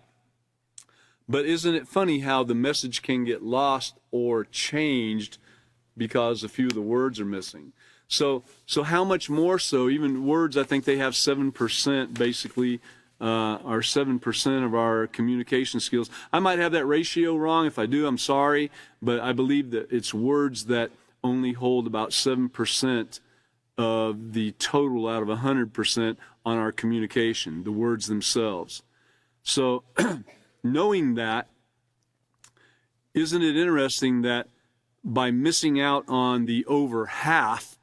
But isn't it funny how the message can get lost or changed because a few of the words are missing? So how much more so, even words, I think they have 7% basically, are 7% of our communication skills. I might have that ratio wrong. If I do, I'm sorry. But I believe that it's words that only hold about 7% of the total out of 100% on our communication, the words themselves. So knowing that, isn't it interesting that by missing out on the over half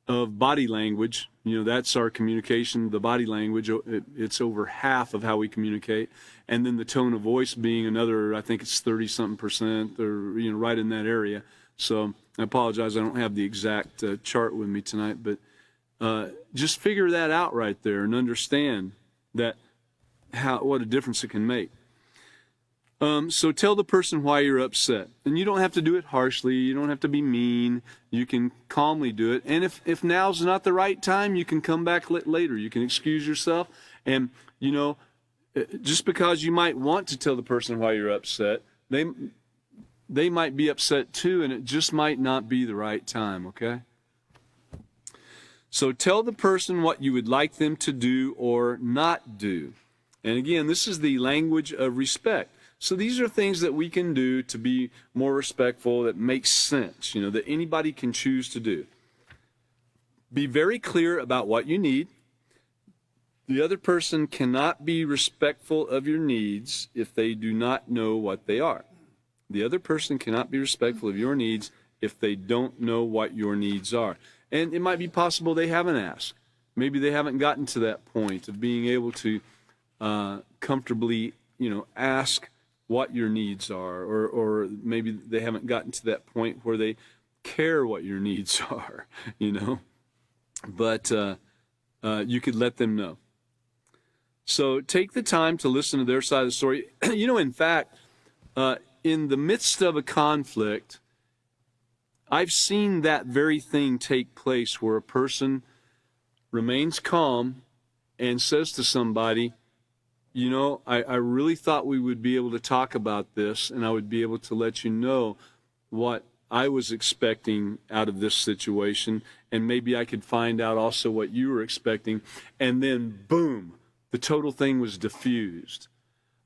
of body language, you know, that's our communication, the body language, it's over half of how we communicate. And then the tone of voice being another, I think it's 30-something%, or, you know, right in that area. So I apologize, I don't have the exact chart with me tonight, but just figure that out right there and understand that what a difference it can make. So tell the person why you're upset. And you don't have to do it harshly. You don't have to be mean. You can calmly do it. And if now's not the right time, you can come back later. You can excuse yourself. And, you know, just because you might want to tell the person why you're upset, they might be upset too, and it just might not be the right time, okay? So tell the person what you would like them to do or not do. And again, this is the language of respect. So these are things that we can do to be more respectful, that makes sense, you know, that anybody can choose to do. Be very clear about what you need. The other person cannot be respectful of your needs if they do not know what they are. The other person cannot be respectful of your needs if they don't know what your needs are. And it might be possible they haven't asked. Maybe they haven't gotten to that point of being able to comfortably, you know, ask what your needs are, or maybe they haven't gotten to that point where they care what your needs are, you know. But you could let them know. So take the time to listen to their side of the story. You know, in fact, in the midst of a conflict, I've seen that very thing take place where a person remains calm and says to somebody, you know, I really thought we would be able to talk about this, and I would be able to let you know what I was expecting out of this situation, and maybe I could find out also what you were expecting. And then, boom, the total thing was diffused.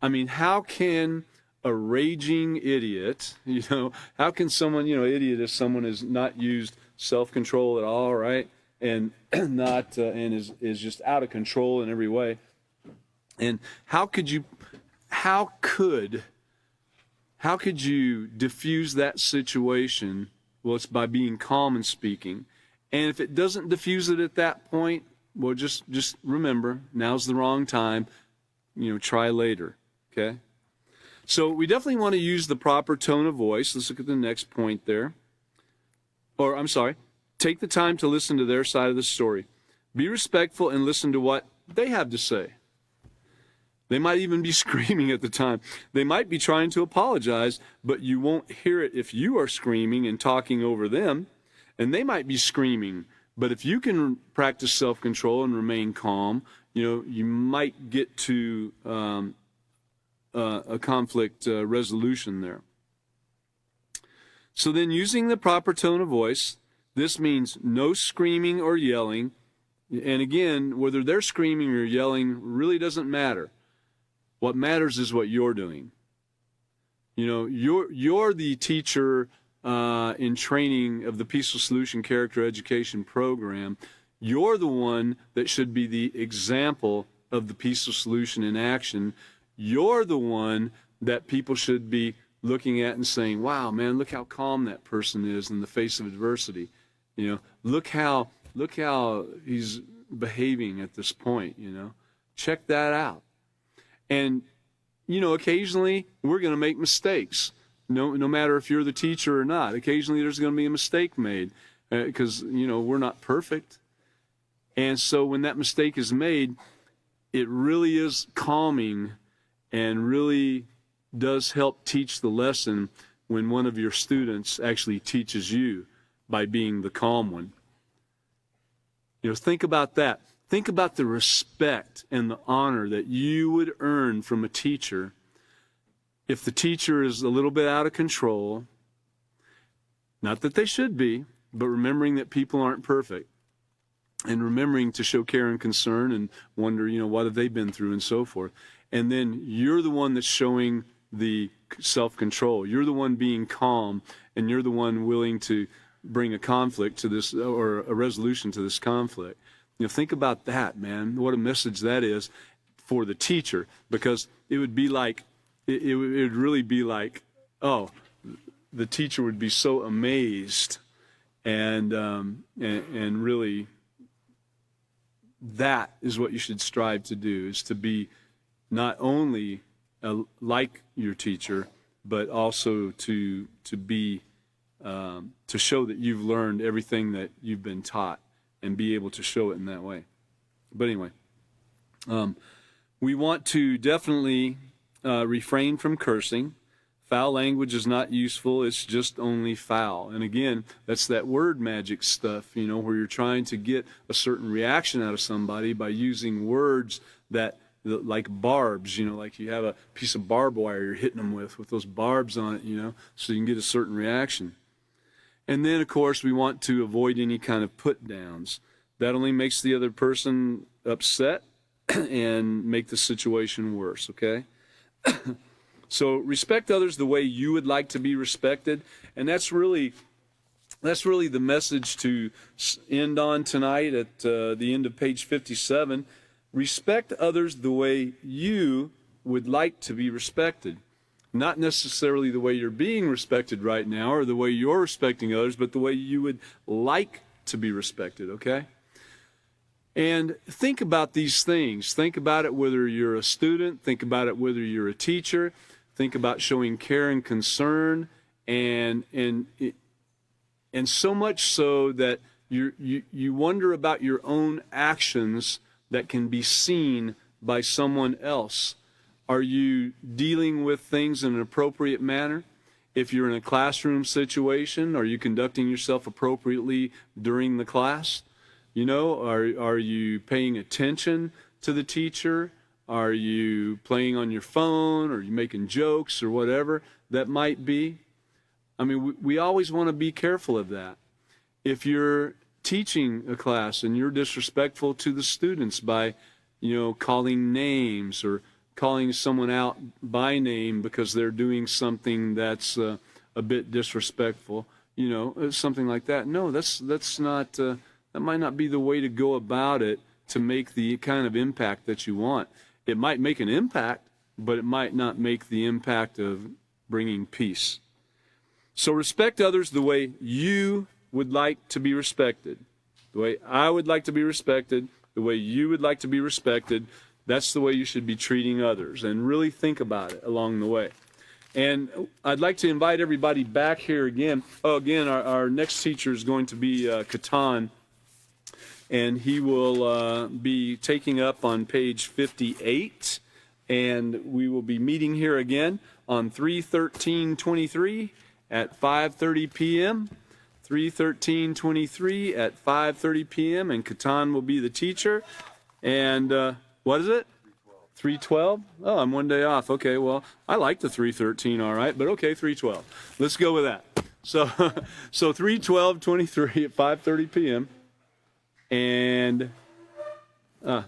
I mean, how can a raging idiot, you know, how can someone, you know, idiot if someone has not used self-control at all, right? And not, and is just out of control in every way. And how could you diffuse that situation Well, it's by being calm and speaking. And if it doesn't diffuse it at that point, well, just remember, now's the wrong time. Try later, okay? So we definitely want to use the proper tone of voice. Let's look at the next point there. Or, I'm sorry, take the time to listen to their side of the story. Be respectful and listen to what they have to say. They might even be screaming at the time. They might be trying to apologize, but you won't hear it if you are screaming and talking over them. And they might be screaming. But if you can practice self-control and remain calm, you might get to a conflict resolution there. So then, using the proper tone of voice, this means no screaming or yelling. And again, whether they're screaming or yelling really doesn't matter. What matters is what you're doing. You're the teacher in training of the Peaceful Solution Character Education Program. You're the one that should be the example of the Peaceful Solution in action. You're the one that people should be looking at and saying, wow, man, look how calm that person is in the face of adversity. Look how he's behaving at this point, Check that out. And, occasionally we're going to make mistakes, no matter if you're the teacher or not. Occasionally there's going to be a mistake made because, we're not perfect. And so when that mistake is made, it really is calming and really does help teach the lesson when one of your students actually teaches you by being the calm one. Think about that. Think about the respect and the honor that you would earn from a teacher if the teacher is a little bit out of control. Not that they should be, but remembering that people aren't perfect and remembering to show care and concern and wonder, what have they been through and so forth. And then you're the one that's showing the self-control. You're the one being calm, and you're the one willing to bring a conflict to this, or a resolution to this conflict. Think about that, man. What a message that is for the teacher, because it would be like, it would really be like, oh, the teacher would be so amazed, and really, that is what you should strive to do, is to be not only like your teacher, but also to be to show that you've learned everything that you've been taught, and be able to show it in that way. But anyway, we want to definitely refrain from cursing. Foul language is not useful. It's just only foul. And again, that's that word magic stuff, where you're trying to get a certain reaction out of somebody by using words like barbs, like you have a piece of barbed wire you're hitting them with those barbs on it, so you can get a certain reaction. And then, of course, we want to avoid any kind of put-downs. That only makes the other person upset and make the situation worse, okay? So respect others the way you would like to be respected, and that's really the message to end on tonight at the end of page 57. Respect others the way you would like to be respected. Not necessarily the way you're being respected right now or the way you're respecting others, but the way you would like to be respected, okay? And think about these things. Think about it whether you're a student. Think about it whether you're a teacher. Think about showing care and concern, and so much so that you wonder about your own actions that can be seen by someone else. Are you dealing with things in an appropriate manner? If you're in a classroom situation, are you conducting yourself appropriately during the class? Are you paying attention to the teacher? Are you playing on your phone? Are you making jokes or whatever that might be? I mean, we always want to be careful of that. If you're teaching a class and you're disrespectful to the students by, calling names or calling someone out by name because they're doing something that's a bit disrespectful, something like that. No, that's not. That might not be the way to go about it to make the kind of impact that you want. It might make an impact, but it might not make the impact of bringing peace. So respect others the way you would like to be respected. The way I would like to be respected, the way you would like to be respected, that's the way you should be treating others. And really think about it along the way. And I'd like to invite everybody back here again. Oh, again, our next teacher is going to be Katan, and he will be taking up on page 58. And we will be meeting here again on 3/13/23 at 5:30 p.m. 3/13/23 at 5:30 p.m. And Katan will be the teacher. And what is it? 3:12? Oh, I'm one day off. Okay, well, I like the 3:13, all right, but okay, 3:12. Let's go with that. So 3/12/23 at 5:30 p.m. And yeah,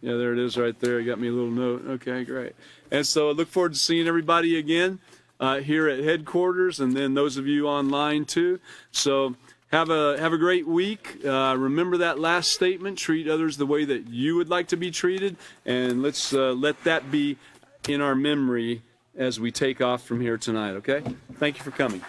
there it is right there. You got me a little note. Okay, great. And so I look forward to seeing everybody again here at headquarters, and then those of you online too. So have a great week. Remember that last statement, treat others the way that you would like to be treated, and let's let that be in our memory as we take off from here tonight, okay? Thank you for coming.